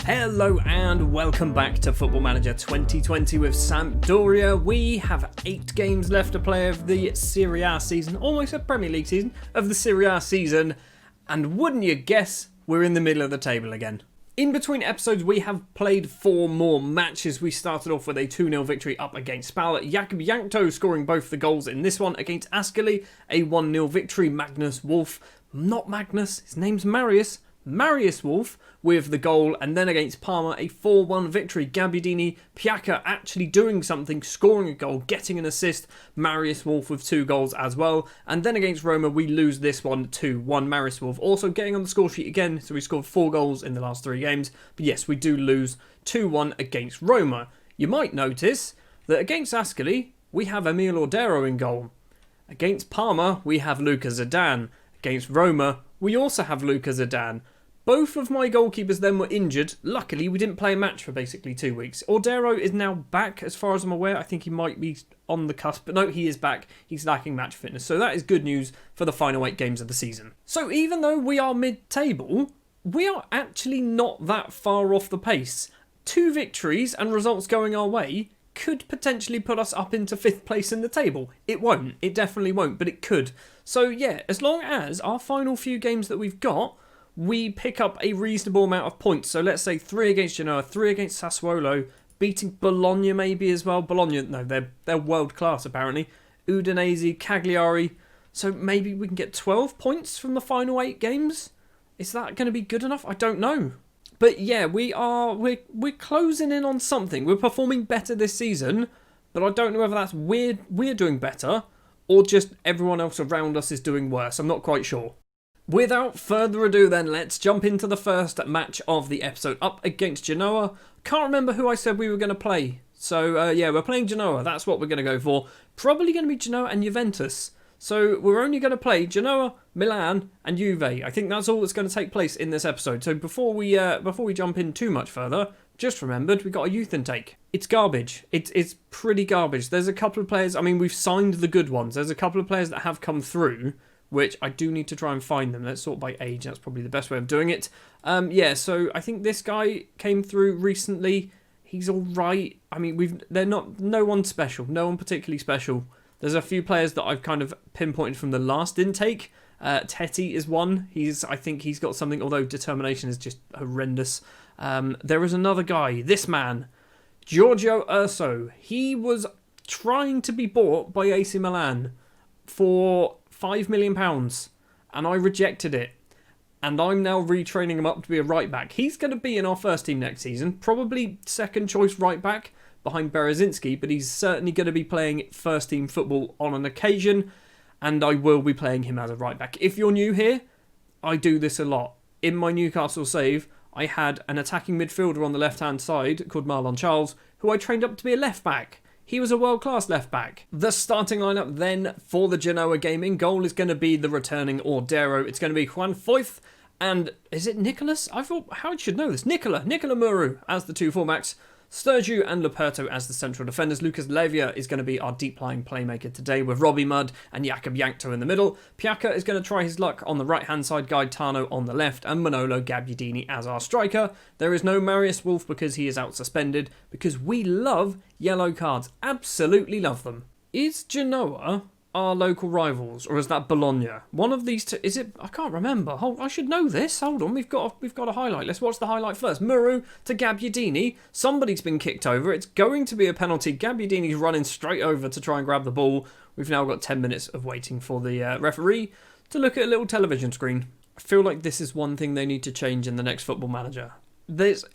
Hello and welcome back to Football Manager 2020 with Sampdoria. We have 8 games left to play of the Serie A season, almost a Premier League season, of the Serie A season, and wouldn't you guess, we're in the middle of the table again. In between episodes, we have played 4 more matches. We started off with a 2-0 victory up against Spal. Giorgio scoring both the goals in this one. Against Ascoli, a 1-0 victory. Magnus Wolf, not Magnus, his name's Marius Wolf with the goal, and then against Parma a 4-1 victory. Gabbiadini, Piacca actually doing something, scoring a goal, getting an assist. Marius Wolf with 2 goals as well. And then against Roma we lose this one 2-1. Marius Wolf also getting on the score sheet again, so we scored 4 goals in the last 3 games. But yes, we do lose 2-1 against Roma. You might notice that against Ascoli we have Emil Ordero in goal. Against Parma we have Luca Zidane. Against Roma we also have Luca Zidane. Both of my goalkeepers then were injured. Luckily, we didn't play a match for basically 2 weeks. Ordero is now back, as far as I'm aware. I think he might be on the cusp, but no, he is back. He's lacking match fitness, so that is good news for the final 8 games of the season. So even though we are mid-table, we are actually not that far off the pace. 2 victories and results going our way could potentially put us up into 5th place in the table. It won't. It definitely won't, but it could. So yeah, as long as our final few games that we've got, we pick up a reasonable amount of points. So let's say 3 against Genoa, 3 against Sassuolo, beating Bologna maybe as well. Bologna, no, they're world class apparently. Udinese, Cagliari. So maybe we can get 12 points from the final 8 games. Is that going to be good enough? I don't know. But yeah, we're closing in on something. We're performing better this season, but I don't know whether that's we're doing better or just everyone else around us is doing worse. I'm not quite sure. Without further ado then, let's jump into the first match of the episode, up against Genoa. Can't remember who I said we were going to play. So yeah, we're playing Genoa. That's what we're going to go for. Probably going to be Genoa and Juventus. So we're only going to play Genoa, Milan and Juve. I think that's all that's going to take place in this episode. So before we jump in too much further, just remembered we got a youth intake. It's garbage. It's pretty garbage. There's a couple of players, I mean, we've signed the good ones. There's a couple of players that have come through, which I do need to try and find them. Let's sort by age. That's probably the best way of doing it. Yeah, so I think this guy came through recently. He's all right. I mean, no one special. No one particularly special. There's a few players that I've kind of pinpointed from the last intake. Tetti is one. I think he's got something, although determination is just horrendous. There is another guy, this man, Giorgio Urso. He was trying to be bought by AC Milan for £5 million, and I rejected it. And I'm now retraining him up to be a right back. He's going to be in our first team next season, probably second choice right back behind Berezinski, but he's certainly going to be playing first team football on an occasion, and I will be playing him as a right back. If you're new here, I do this a lot. In my Newcastle save, I had an attacking midfielder on the left-hand side called Marlon Charles, who I trained up to be a left back. He was a world-class left back. The starting lineup then for the Genoa game, in goal is going to be the returning Ordero. It's going to be Juan Foyth and, is it Nicholas? I thought, how should know this? Nicola Muru as the 2 fullbacks. Sturgiu and Luperto as the central defenders. Lucas Levia is going to be our deep-lying playmaker today with Robbie Mudd and Jakob Jankto in the middle. Piacca is going to try his luck on the right-hand side, Gaetano on the left, and Manolo Gabbiadini as our striker. There is no Marius Wolf because he is out suspended, because we love yellow cards. Absolutely love them. Is Genoa our local rivals, or is that Bologna? One of these two, is it? I can't remember. I should know this. Hold on, we've got a highlight. Let's watch the highlight first. Muru to Gabbiadini. Somebody's been kicked over. It's going to be a penalty. Gabbiadini's running straight over to try and grab the ball. We've now got 10 minutes of waiting for the referee to look at a little television screen. I feel like this is one thing they need to change in the next Football Manager.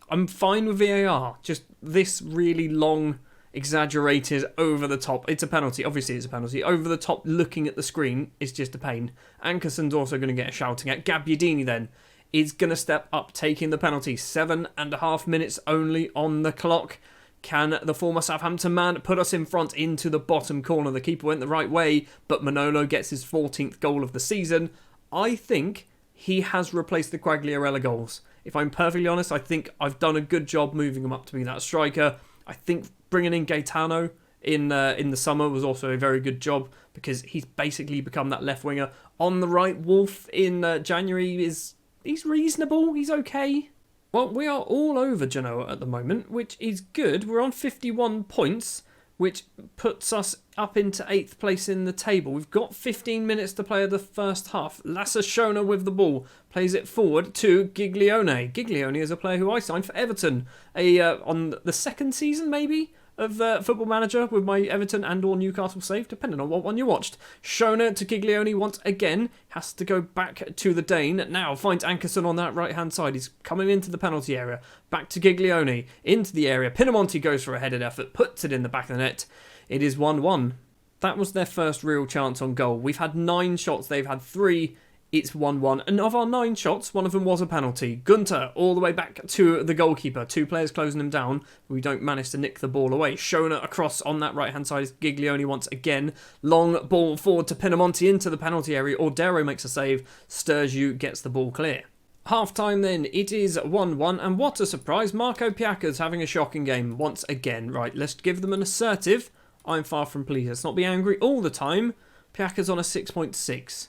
I'm fine with VAR. Just this really long, exaggerated, over the top. It's a penalty. Obviously, it's a penalty. Over the top, looking at the screen is just a pain. Ankerson's also going to get a shouting at. Gabbiadini then is going to step up, taking the penalty. 7.5 minutes only on the clock. Can the former Southampton man put us in front into the bottom corner? The keeper went the right way, but Manolo gets his 14th goal of the season. I think he has replaced the Quagliarella goals. If I'm perfectly honest, I think I've done a good job moving him up to be that striker. I think bringing in Gaetano in the summer was also a very good job, because he's basically become that left winger. On the right, Wolf in January he's reasonable. He's okay. Well, we are all over Genoa at the moment, which is good. We're on 51 points, which puts us up into 8th place in the table. We've got 15 minutes to play of the first half. Lasse Schöne with the ball plays it forward to Giglione. Giglione is a player who I signed for Everton on the second season, maybe, of Football Manager with my Everton and or Newcastle save, depending on what one you watched. Schöne to Giglione once again. Has to go back to the Dane. Now finds Ankerson on that right-hand side. He's coming into the penalty area. Back to Giglione. Into the area. Pinamonti goes for a headed effort. Puts it in the back of the net. It is 1-1. That was their first real chance on goal. We've had 9 shots. They've had 3. It's 1-1. And of our 9 shots, one of them was a penalty. Gunter all the way back to the goalkeeper. 2 players closing him down. We don't manage to nick the ball away. Schöne across on that right-hand side is Giglione once again. Long ball forward to Pinamonti into the penalty area. Ordero makes a save. Sturgeon gets the ball clear. Half-time then, it is 1-1, and what a surprise, Marco Piacca's having a shocking game once again. Right, let's give them an assertive. I'm far from pleased. Let's not be angry all the time. Piacca's on a 6.6.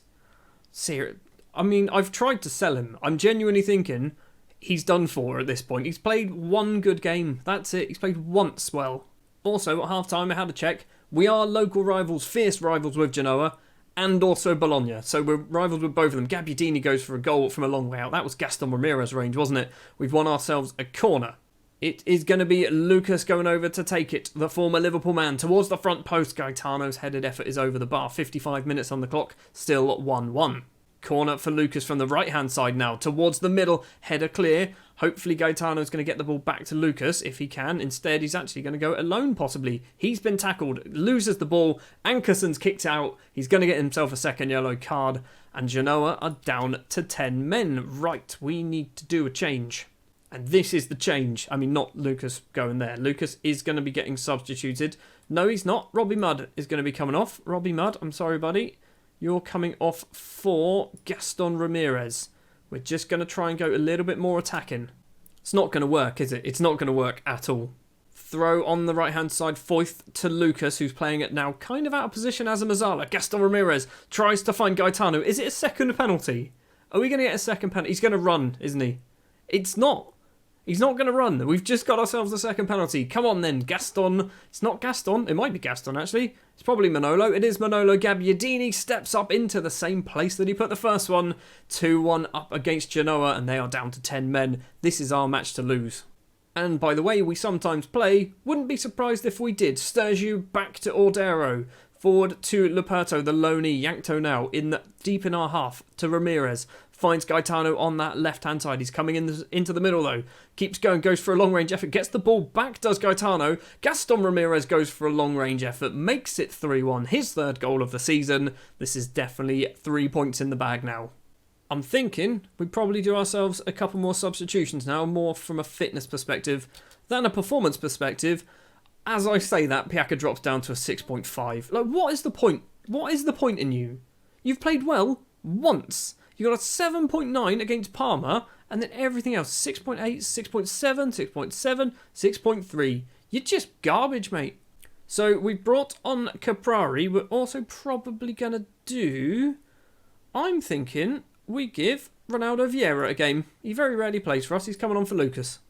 I mean, I've tried to sell him. I'm genuinely thinking he's done for at this point. He's played 1 good game. That's it. He's played once well. Also, at half-time, I had a check. We are local rivals, fierce rivals with Genoa, and also Bologna. So we're rivals with both of them. Gabbiadini goes for a goal from a long way out. That was Gaston Ramirez range, wasn't it? We've won ourselves a corner. It is going to be Lucas going over to take it. The former Liverpool man towards the front post. Gaetano's headed effort is over the bar. 55 minutes on the clock. Still 1-1. Corner for Lucas from the right-hand side now. Towards the middle. Header clear. Hopefully Gaetano's going to get the ball back to Lucas if he can. Instead, he's actually going to go alone possibly. He's been tackled. Loses the ball. Ankerson's kicked out. He's going to get himself a second yellow card. And Genoa are down to 10 men. Right, we need to do a change. And this is the change. I mean, not Lucas going there. Lucas is going to be getting substituted. No, he's not. Robbie Mudd is going to be coming off. Robbie Mudd, I'm sorry, buddy. You're coming off for Gaston Ramirez. We're just going to try and go a little bit more attacking. It's not going to work, is it? It's not going to work at all. Throw on the right-hand side, Foyth to Lucas, who's playing it now kind of out of position as a Mazzala. Gaston Ramirez tries to find Gaetano. Is it a second penalty? Are we going to get a second penalty? He's going to run, isn't he? It's not. He's not going to run. We've just got ourselves a second penalty. Come on then, Gaston. It's not Gaston. It might be Gaston, actually. It's probably Manolo. It is Manolo. Gabbiadini steps up into the same place that he put the first one. 2-1 up against Genoa, and they are down to 10 men. This is our match to lose. And by the way we sometimes play, wouldn't be surprised if we did. Sturgeon back to Ordero. Forward to Luperto, the loney. Yankto now deep in our half to Ramirez. Finds Gaetano on that left-hand side. He's coming into the middle, though. Keeps going, goes for a long-range effort. Gets the ball back, does Gaetano. Gaston Ramirez goes for a long-range effort. Makes it 3-1. His 3rd goal of the season. This is definitely 3 points in the bag now. I'm thinking we probably do ourselves a couple more substitutions now, more from a fitness perspective than a performance perspective. As I say that, Piacca drops down to a 6.5. Like, what is the point? What is the point in you? You've played well once. You got a 7.9 against Parma, and then everything else, 6.8, 6.7, 6.7, 6.3. You're just garbage, mate. So we brought on Caprari. We're also probably going to do... I'm thinking we give Ronaldo Vieira a game. He very rarely plays for us. He's coming on for Lucas.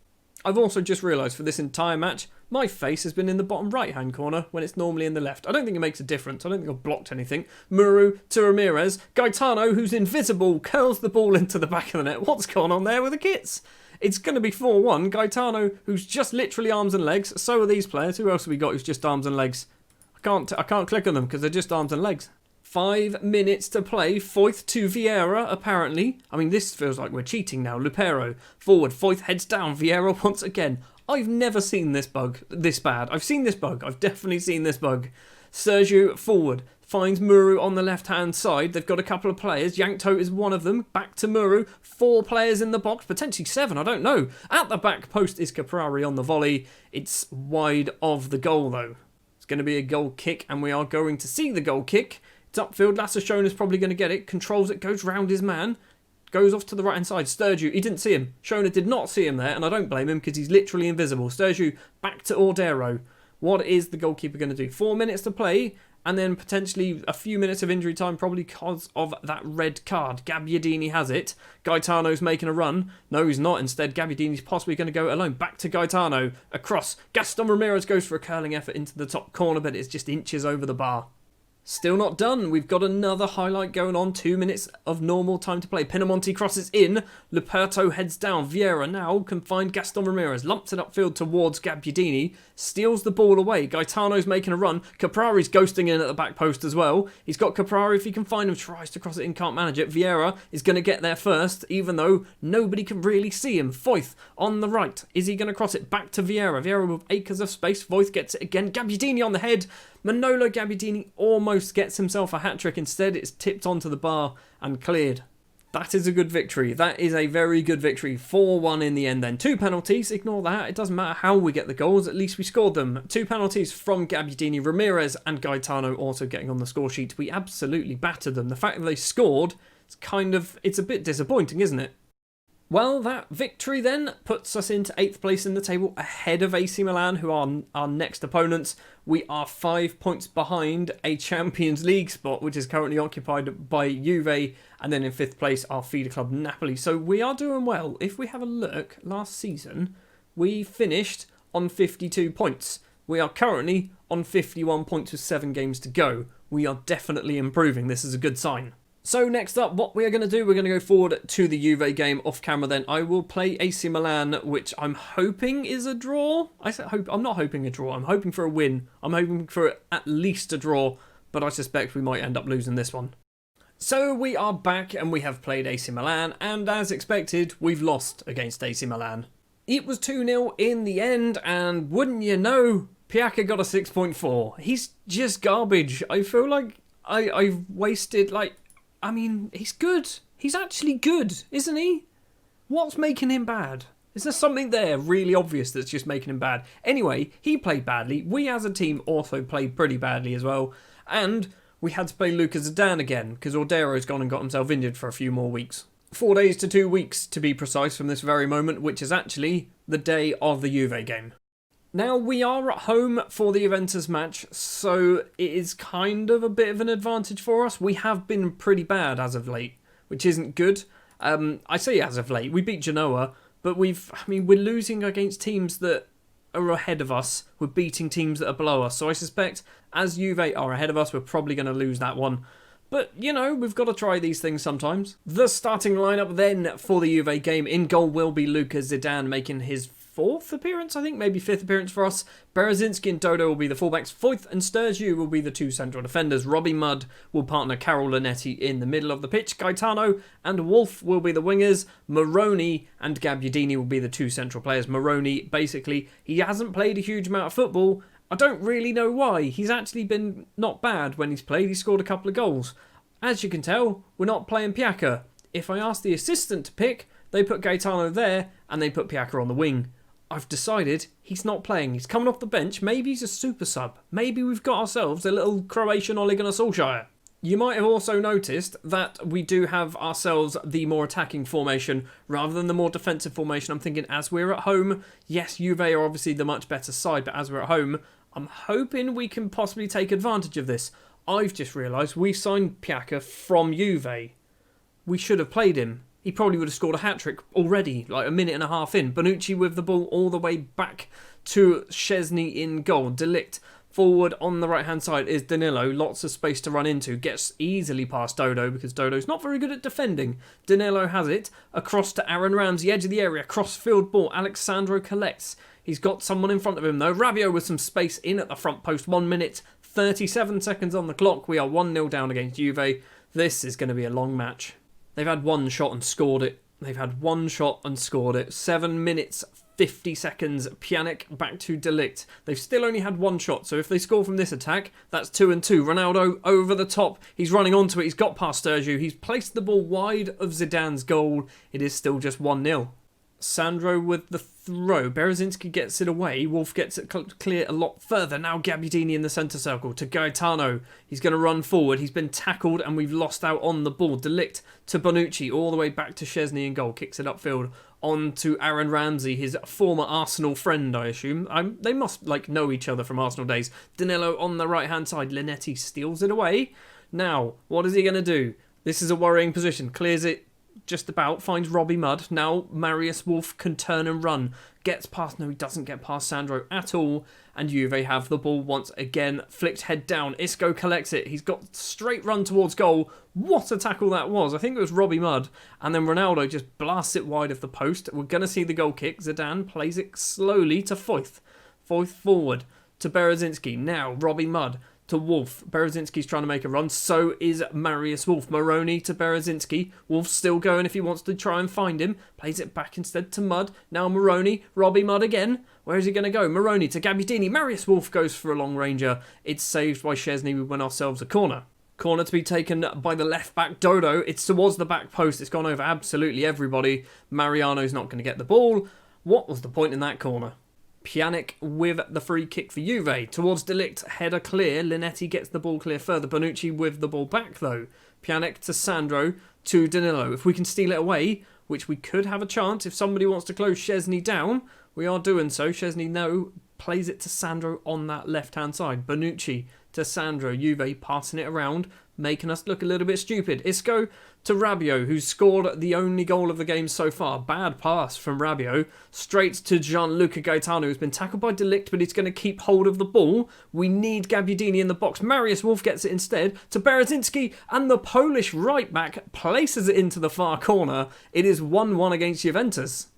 I've also just realised for this entire match, my face has been in the bottom right-hand corner when it's normally in the left. I don't think it makes a difference. I don't think I've blocked anything. Muru to Ramirez. Gaetano, who's invisible, curls the ball into the back of the net. What's going on there with the kits? It's going to be 4-1. Gaetano, who's just literally arms and legs. So are these players. Who else have we got who's just arms and legs? I can't click on them because they're just arms and legs. 5 minutes to play. Foyth to Vieira, apparently. I mean, this feels like we're cheating now. Lupero, forward. Foyth heads down. Vieira once again. I've never seen this bug this bad. I've seen this bug. I've definitely seen this bug. Sergio forward. Finds Muru on the left-hand side. They've got a couple of players. Yankto is one of them. Back to Muru. 4 players in the box. Potentially 7. I don't know. At the back post is Caprari on the volley. It's wide of the goal, though. It's going to be a goal kick, and we are going to see the goal kick. It's upfield. Lasse Schöne is probably going to get it. Controls it. Goes round his man. Goes off to the right-hand side. Sturgeon, he didn't see him. Schöne did not see him there, and I don't blame him because he's literally invisible. Sturgeon back to Ordero. What is the goalkeeper going to do? 4 minutes to play, and then potentially a few minutes of injury time probably because of that red card. Gabbiadini has it. Gaetano's making a run. No, he's not. Instead, Gabbiadini's possibly going to go alone. Back to Gaetano. Across. Gaston Ramirez goes for a curling effort into the top corner, but it's just inches over the bar. Still not done. We've got another highlight going on. 2 minutes of normal time to play. Pinamonti crosses in. Luperto heads down. Vieira now can find Gaston Ramirez. Lumps it upfield towards Gabbiadini. Steals the ball away. Gaetano's making a run. Caprari's ghosting in at the back post as well. He's got Caprari if he can find him. Tries to cross it in, can't manage it. Vieira is going to get there first, even though nobody can really see him. Foyth on the right. Is he going to cross it back to Vieira? Vieira with acres of space. Foyth gets it again. Gabbiadini on the head. Manolo Gabbiadini almost gets himself a hat-trick. Instead, it's tipped onto the bar and cleared. That is a good victory. That is a very good victory. 4-1 in the end then. 2 penalties. Ignore that. It doesn't matter how we get the goals. At least we scored them. 2 penalties from Gabbiadini. Ramirez and Gaetano also getting on the score sheet. We absolutely battered them. The fact that they scored, it's a bit disappointing, isn't it? Well, that victory then puts us into 8th place in the table, ahead of AC Milan, who are our next opponents. We are 5 points behind a Champions League spot, which is currently occupied by Juve, and then in 5th place, our feeder club Napoli. So we are doing well. If we have a look, last season, we finished on 52 points. We are currently on 51 points with 7 games to go. We are definitely improving. This is a good sign. So next up, what we are going to do, we're going to go forward to the Juve game off camera then. I will play AC Milan, which I'm hoping is a draw. I'm not hoping a draw. I'm hoping for a win. I'm hoping for at least a draw, but I suspect we might end up losing this one. So we are back and we have played AC Milan, and as expected, we've lost against AC Milan. It was 2-0 in the end, and wouldn't you know, Piaka got a 6.4. He's just garbage. I feel like I've wasted, he's good. He's actually good, isn't he? What's making him bad? Is there something there really obvious that's just making him bad? Anyway, he played badly. We as a team also played pretty badly as well. And we had to play Lucas Zidane again because Ordero's gone and got himself injured for a few more weeks. 4 days to 2 weeks to be precise from this very moment, which is actually the day of the Juve game. Now, we are at home for the Juventus match, so it is kind of a bit of an advantage for us. We have been pretty bad as of late, which isn't good. I say as of late. We beat Genoa, but we're losing against teams that are ahead of us. We're beating teams that are below us. So I suspect as Juve are ahead of us, we're probably going to lose that one. But, we've got to try these things sometimes. The starting lineup then for the Juve game. In goal will be Lucas Zidane, making his 4th appearance, I think, maybe 5th appearance for us. Berezinski and Dodo will be the fullbacks. Foyth and Sturgeon will be the 2 central defenders. Robbie Mudd will partner Carol Lanetti in the middle of the pitch. Gaetano and Wolf will be the wingers. Moroni and Gabbiadini will be the 2 central players. Moroni, basically, he hasn't played a huge amount of football. I don't really know why. He's actually been not bad when he's played. He scored a couple of goals. As you can tell, we're not playing Piaka. If I ask the assistant to pick, they put Gaetano there and they put Piaka on the wing. I've decided he's not playing. He's coming off the bench. Maybe he's a super sub. Maybe we've got ourselves a little Croatian Ole Gunnar Solskjaer. You might have also noticed that we do have ourselves the more attacking formation rather than the more defensive formation. I'm thinking as we're at home, yes, Juve are obviously the much better side, but as we're at home, I'm hoping we can possibly take advantage of this. I've just realised we signed Piaka from Juve. We should have played him. He probably would have scored a hat-trick already, like a minute and a half in. Bonucci with the ball all the way back to Szczesny in goal. De Ligt forward on the right-hand side is Danilo. Lots of space to run into. Gets easily past Dodo because Dodo's not very good at defending. Danilo has it. Across to Aaron Ramsey, edge of the area. Cross-field ball. Alexandro collects. He's got someone in front of him though. Rabiot with some space in at the front post. 1 minute, 37 seconds on the clock. We are 1-0 down against Juve. This is going to be a long match. They've had one shot and scored it. 7 minutes, 50 seconds. Pjanic back to De Ligt. They've still only had one shot, so if they score from this attack, that's 2-2. Ronaldo over the top. He's running onto it. He's got past Sturgeon. He's placed the ball wide of Zidane's goal. It is still just 1-0. Sandro with the throw. Berezinski gets it away. Wolf gets it clear a lot further. Now Gabbiadini in the centre circle to Gaetano. He's going to run forward. He's been tackled and we've lost out on the ball. De Ligt to Bonucci all the way back to Szczesny in goal. Kicks it upfield on to Aaron Ramsey, his former Arsenal friend, I assume. They must know each other from Arsenal days. Danilo on the right-hand side. Linetti steals it away. Now, what is he going to do? This is a worrying position. Clears it just about. Finds Robbie Mudd. Now, Marius Wolf can turn and run. Gets past. No, he doesn't get past Sandro at all. And Juve have the ball once again. Flicked head down. Isco collects it. He's got straight run towards goal. What a tackle that was. I think it was Robbie Mudd. And then Ronaldo just blasts it wide of the post. We're going to see the goal kick. Zidane plays it slowly to Foyth. Foyth forward to Berezinski. Now, Robbie Mudd to Wolf. Berezinski's trying to make a run. So is Marius Wolf. Moroni to Berezinski. Wolf's still going if he wants to try and find him. Plays it back instead to Mudd. Now Moroni. Robbie Mudd again. Where is he going to go? Moroni to Gabbiadini. Marius Wolf goes for a long ranger. It's saved by Szczesny. We win ourselves a corner. Corner to be taken by the left back Dodo. It's towards the back post. It's gone over absolutely everybody. Mariano's not going to get the ball. What was the point in that corner? Pjanic with the free kick for Juve. Towards De Ligt, header clear. Linetti gets the ball clear further. Bonucci with the ball back though. Pjanic to Sandro to Danilo. If we can steal it away, which we could have a chance if somebody wants to close Szczesny down, we are doing so. Szczesny plays it to Sandro on that left-hand side. Bonucci to Sandro. Juve passing it around, making us look a little bit stupid. Isco to Rabiot, who's scored the only goal of the game so far. Bad pass from Rabiot. Straight to Gianluca Gaetano, who's been tackled by De Ligt, but he's going to keep hold of the ball. We need Gabbiadini in the box. Marius Wolf gets it instead to Berezinski, and the Polish right-back places it into the far corner. It is 1-1 against Juventus.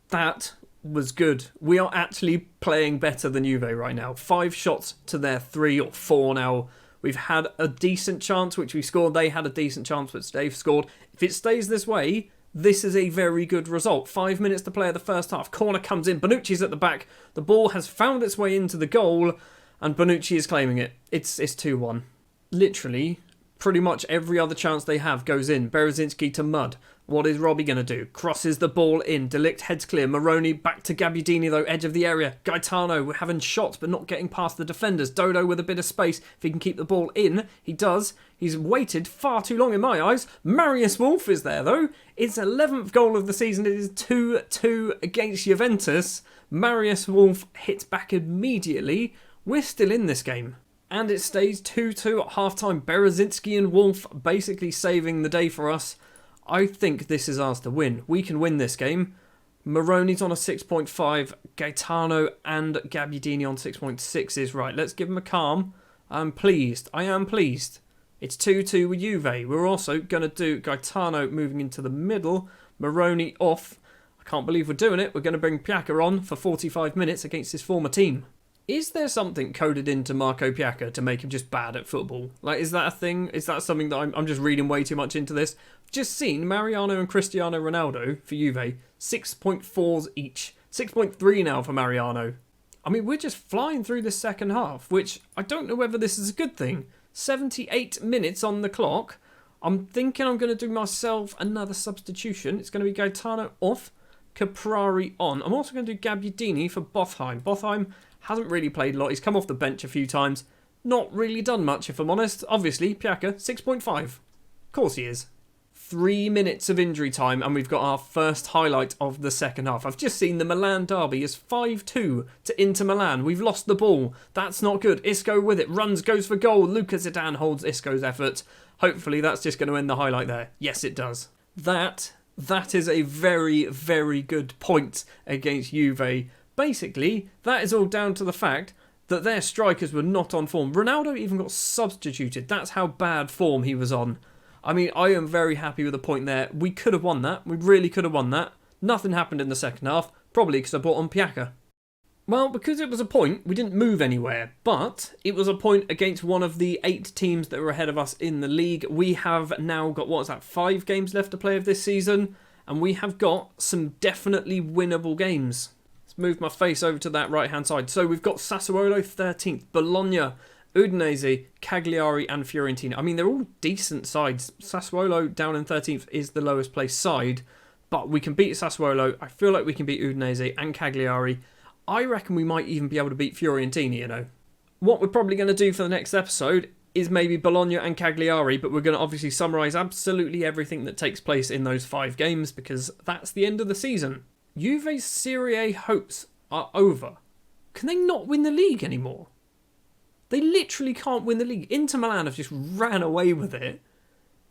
That was good. We are actually playing better than Juve right now. 5 shots to their 3 or 4 now. We've had a decent chance, which we scored. They had a decent chance, which they've scored. If it stays this way, this is a very good result. 5 minutes to play of the first half. Corner comes in. Bonucci's at the back. The ball has found its way into the goal, and Bonucci is claiming it. It's 2-1. Literally, pretty much every other chance they have goes in. Berezinski to Mudd. What is Robbie going to do? Crosses the ball in. De Ligt heads clear. Moroni back to Gabbiadini though, edge of the area. Gaetano, we're having shots but not getting past the defenders. Dodo with a bit of space. If he can keep the ball in, he does. He's waited far too long in my eyes. Marius Wolf is there though. It's 11th goal of the season. It is 2-2 against Juventus. Marius Wolf hits back immediately. We're still in this game. And it stays 2-2 at half-time. Berezinski and Wolf basically saving the day for us. I think this is ours to win. We can win this game. Moroni's on a 6.5. Gaetano and Gabbiadini on 6.6 is right. Let's give him a calm. I'm pleased. I am pleased. It's 2-2 with Juve. We're also going to do Gaetano moving into the middle. Moroni off. I can't believe we're doing it. We're going to bring Piacca on for 45 minutes against his former team. Is there something coded into Marco Piacca to make him just bad at football? Is that a thing? Is that something that I'm just reading way too much into this? Just seen Mariano and Cristiano Ronaldo for Juve, 6.4s each. 6.3 now for Mariano. I mean, we're just flying through the second half, which I don't know whether this is a good thing. 78 minutes on the clock. I'm thinking I'm going to do myself another substitution. It's going to be Gaetano off, Caprari on. I'm also going to do Gabbiadini for Bothheim. Bothheim hasn't really played a lot. He's come off the bench a few times. Not really done much, if I'm honest. Obviously, Piacca, 6.5. Of course he is. 3 minutes of injury time, and we've got our first highlight of the second half. I've just seen the Milan derby is 5-2 to Inter Milan. We've lost the ball. That's not good. Isco with it. Runs, goes for goal. Luca Zidane holds Isco's effort. Hopefully that's just going to end the highlight there. Yes, it does. That is a very, very good point against Juve. Basically, that is all down to the fact that their strikers were not on form. Ronaldo even got substituted. That's how bad form he was on. I mean, I am very happy with the point there. We could have won that. We really could have won that. Nothing happened in the second half, probably because I brought on Piacca. Well, because it was a point, we didn't move anywhere, but it was a point against one of the 8 teams that were ahead of us in the league. We have now got, 5 games left to play of this season, and we have got some definitely winnable games. Let's move my face over to that right-hand side. So we've got Sassuolo 13th, Bologna, Udinese, Cagliari and Fiorentina. I mean, they're all decent sides. Sassuolo down in 13th is the lowest placed side, but we can beat Sassuolo. I feel like we can beat Udinese and Cagliari. I reckon we might even be able to beat Fiorentina, you know. What we're probably going to do for the next episode is maybe Bologna and Cagliari, but we're going to obviously summarise absolutely everything that takes place in those 5 games because that's the end of the season. Juve's Serie A hopes are over. Can they not win the league anymore? They literally can't win the league. Inter Milan have just ran away with it.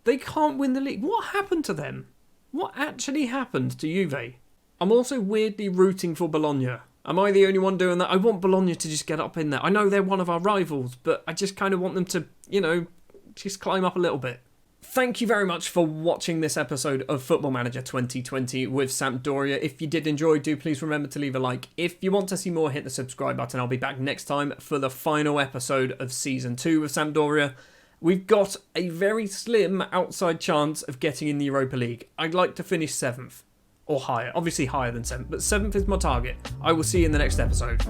They can't win the league. What happened to them? What actually happened to Juve? I'm also weirdly rooting for Bologna. Am I the only one doing that? I want Bologna to just get up in there. I know they're one of our rivals, but I just kind of want them to, just climb up a little bit. Thank you very much for watching this episode of Football Manager 2020 with Sampdoria. If you did enjoy, do please remember to leave a like. If you want to see more, hit the subscribe button. I'll be back next time for the final episode of Season 2 with Sampdoria. We've got a very slim outside chance of getting in the Europa League. I'd like to finish 7th or higher. Obviously higher than 7th, but 7th is my target. I will see you in the next episode.